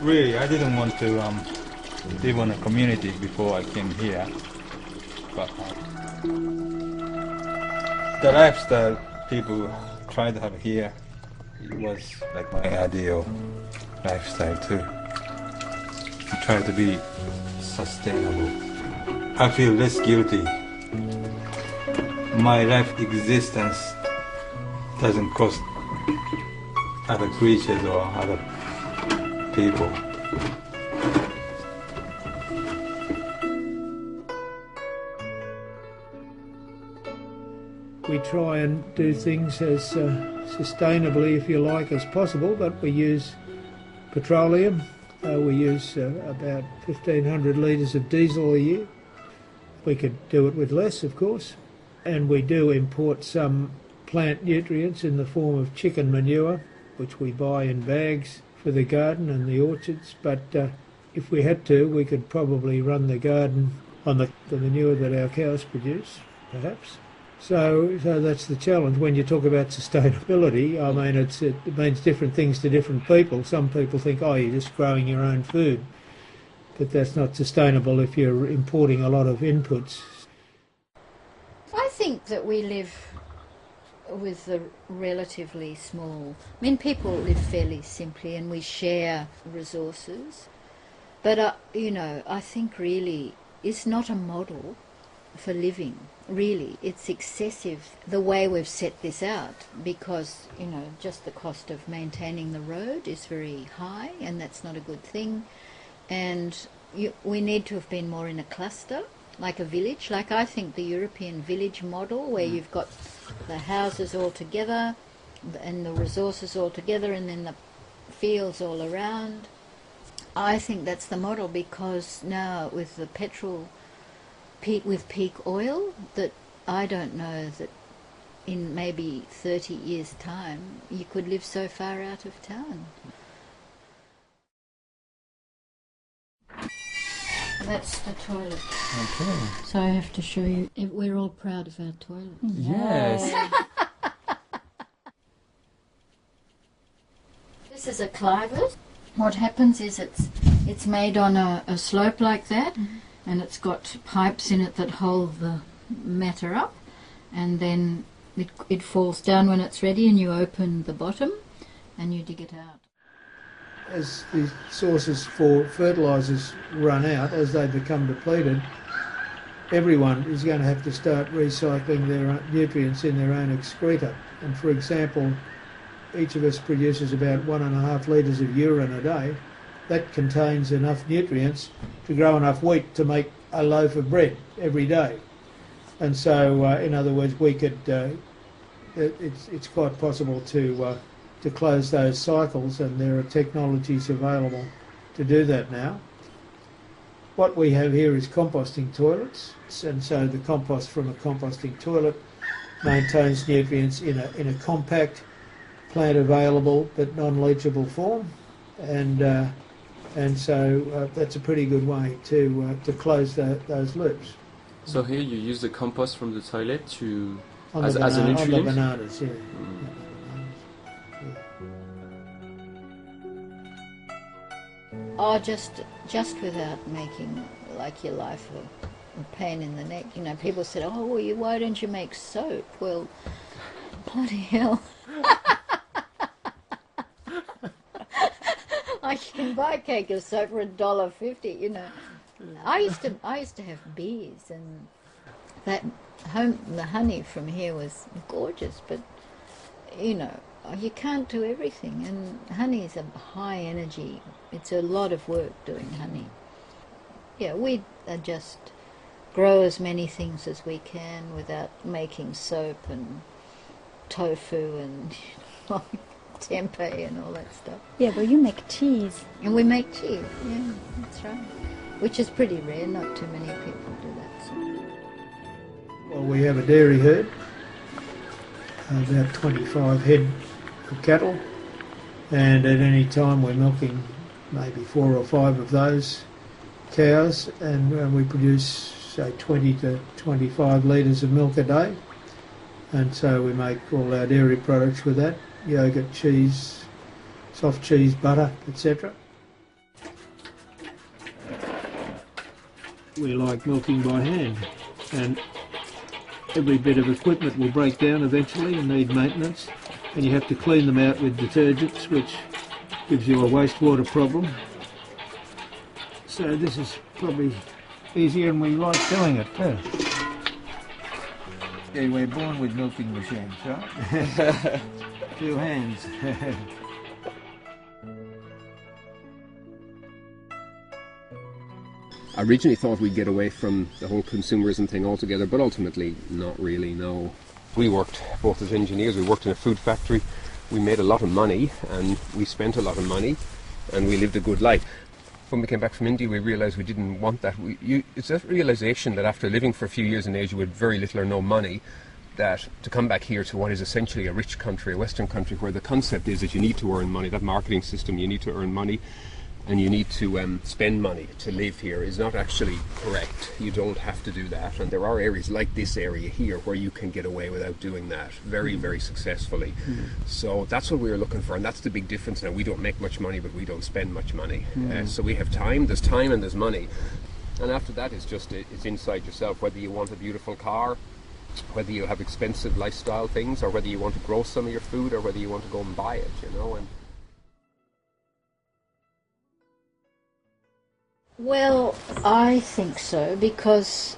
Really, I didn't want to live on a community before I came here, but the lifestyle people try to have here, it was like my ideal lifestyle too. I try to be sustainable. I feel less guilty. My life existence doesn't cost other creatures or other people. We try and do things as sustainably, if you like, as possible, but we use petroleum. We use about 1,500 litres of diesel a year. We could do it with less, of course. And we do import some plant nutrients in the form of chicken manure, which we buy in bags for the garden and the orchards. But if we had to, we could probably run the garden on the manure that our cows produce, perhaps. So that's the challenge. When you talk about sustainability, I mean, it means different things to different people. Some people think, oh, you're just growing your own food. But that's not sustainable if you're importing a lot of inputs. I think that we live with a relatively small... I mean, people live fairly simply and we share resources. But, you know, I think really it's not a model for living. Really, it's excessive the way we've set this out because, you know, just the cost of maintaining the road is very high and that's not a good thing. And we need to have been more in a cluster, like a village, like I think the European village model where you've got the houses all together and the resources all together and then the fields all around. I think that's the model because now with the petrol with peak oil, that I don't know that in maybe 30 years' time you could live so far out of town. That's the toilet. Okay. So I have to show you. We're all proud of our toilet. Yes. This is a clivus. What happens is it's made on a slope like that. And it's got pipes in it that hold the matter up, and then it falls down when it's ready and you open the bottom and you dig it out. As the sources for fertilisers run out, as they become depleted, everyone is going to have to start recycling their nutrients in their own excreta. And for example, each of us produces about 1.5 litres of urine a day. That contains enough nutrients to grow enough wheat to make a loaf of bread every day. And so, in other words, we could, it's quite possible to close those cycles, and there are technologies available to do that now. What we have here is composting toilets, and so the compost from a composting toilet maintains nutrients in a compact, plant available but non-leachable form, and so that's a pretty good way to close those loops. So here you use the compost from the toilet as a nutrient? nutrient? On the bananas, yeah. Oh, just without making like your life a pain in the neck. You know, people said, oh, well, why don't you make soap? Well, bloody hell. I can buy a cake of soap for $1.50, you know. I used to have bees, and the honey from here was gorgeous, but you know, you can't do everything, and honey is a high energy. It's a lot of work doing honey. Yeah, we just grow as many things as we can without making soap and tofu and tempeh and all that stuff. Yeah, well, you make cheese. And we make cheese, yeah, that's right. Which is pretty rare, not too many people do that. So. Well, we have a dairy herd, about 25 head of cattle, and at any time we're milking maybe 4 or 5 of those cows, and we produce, say, 20 to 25 litres of milk a day, and so we make all our dairy products with that. Yogurt, cheese, soft cheese, butter, etc. we like milking by hand, and every bit of equipment will break down eventually and need maintenance, and you have to clean them out with detergents, which gives you a wastewater problem. So this is probably easier, and we like doing it too. Yeah, we're born with milking machines, right? 2 hands. I originally thought we'd get away from the whole consumerism thing altogether, but ultimately not really, no. We worked both as engineers, we worked in a food factory, we made a lot of money and we spent a lot of money and we lived a good life. When we came back from India we realised we didn't want that. It's that realisation that after living for a few years in Asia with very little or no money, that to come back here to what is essentially a rich country, a Western country, where the concept is that you need to earn money, that marketing system, you need to earn money, and you need to spend money to live here, is not actually correct. You don't have to do that, and there are areas like this area here where you can get away without doing that very, very successfully. So that's what we were looking for, and that's the big difference now. We don't make much money, but we don't spend much money. So we have time and there's money. And after that, it's inside yourself, whether you want a beautiful car, whether you have expensive lifestyle things, or whether you want to grow some of your food, or whether you want to go and buy it, you know. And well, I think so, because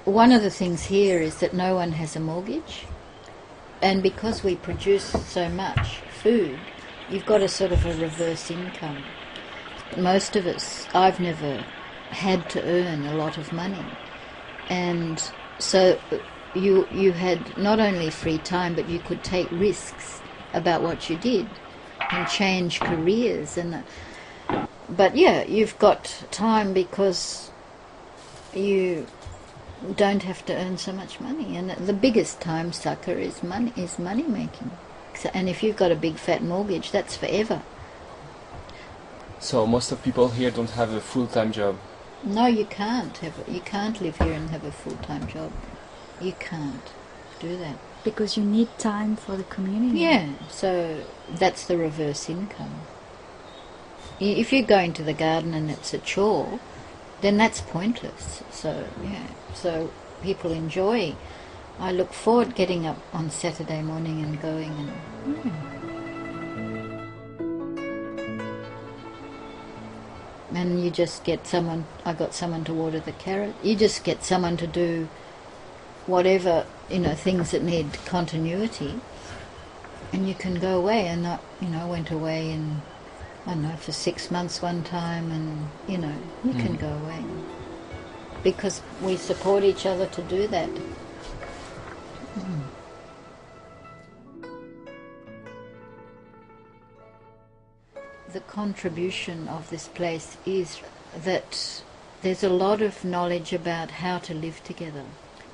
one of the things here is that no one has a mortgage, and because we produce so much food, you've got a sort of a reverse income. Most of us, I've never had to earn a lot of money, and so you had not only free time, but you could take risks about what you did and change careers. But yeah, you've got time because you don't have to earn so much money, and the biggest time sucker is money making. And if you've got a big fat mortgage, that's forever. So most of people here don't have a full-time job. No, you can't live here and have a full-time job. You can't do that. Because you need time for the community. Yeah, so that's the reverse income. If you go into the garden and it's a chore, then that's pointless. So, yeah, so people enjoy. I look forward getting up on Saturday morning and going and... And you just get someone, I got someone to water the carrot. You just get someone to do whatever, things that need continuity, and you can go away. And I went away and, for 6 months one time, and, you can go away. Because we support each other to do that. The contribution of this place is that there's a lot of knowledge about how to live together,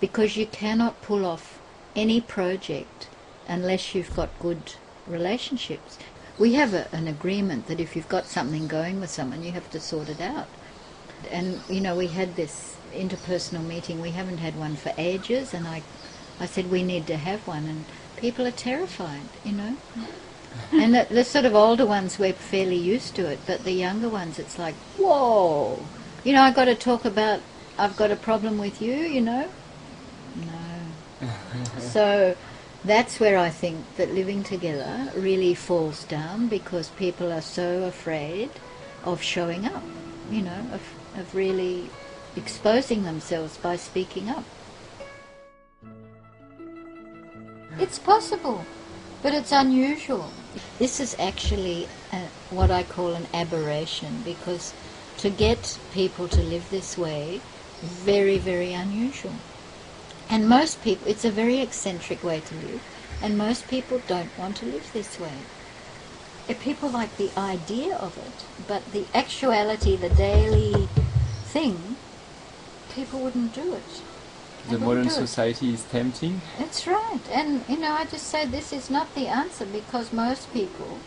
because you cannot pull off any project unless you've got good relationships. We have an agreement that if you've got something going with someone, you have to sort it out. And, we had this interpersonal meeting. We haven't had one for ages, and I said we need to have one, and people are terrified, And the sort of older ones, we're fairly used to it, but the younger ones, it's like, whoa, I've got to talk about, I've got a problem with you, No. So that's where I think that living together really falls down, because people are so afraid of showing up, of really exposing themselves by speaking up. It's possible, but it's unusual. This is actually what I call an aberration, because to get people to live this way, very, very unusual. And most people, it's a very eccentric way to live, and most people don't want to live this way. People like the idea of it, but the actuality, the daily thing, people wouldn't do it. The modern society is tempting. That's right. And, I just say this is not the answer, because most people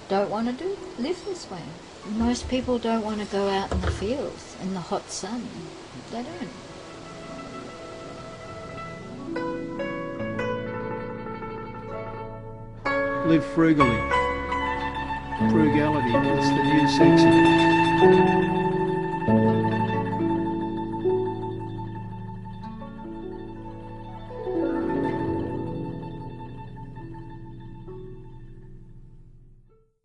don't want to live this way. Most people don't want to go out in the fields in the hot sun. They don't. Live frugally. Frugality is the new sexy.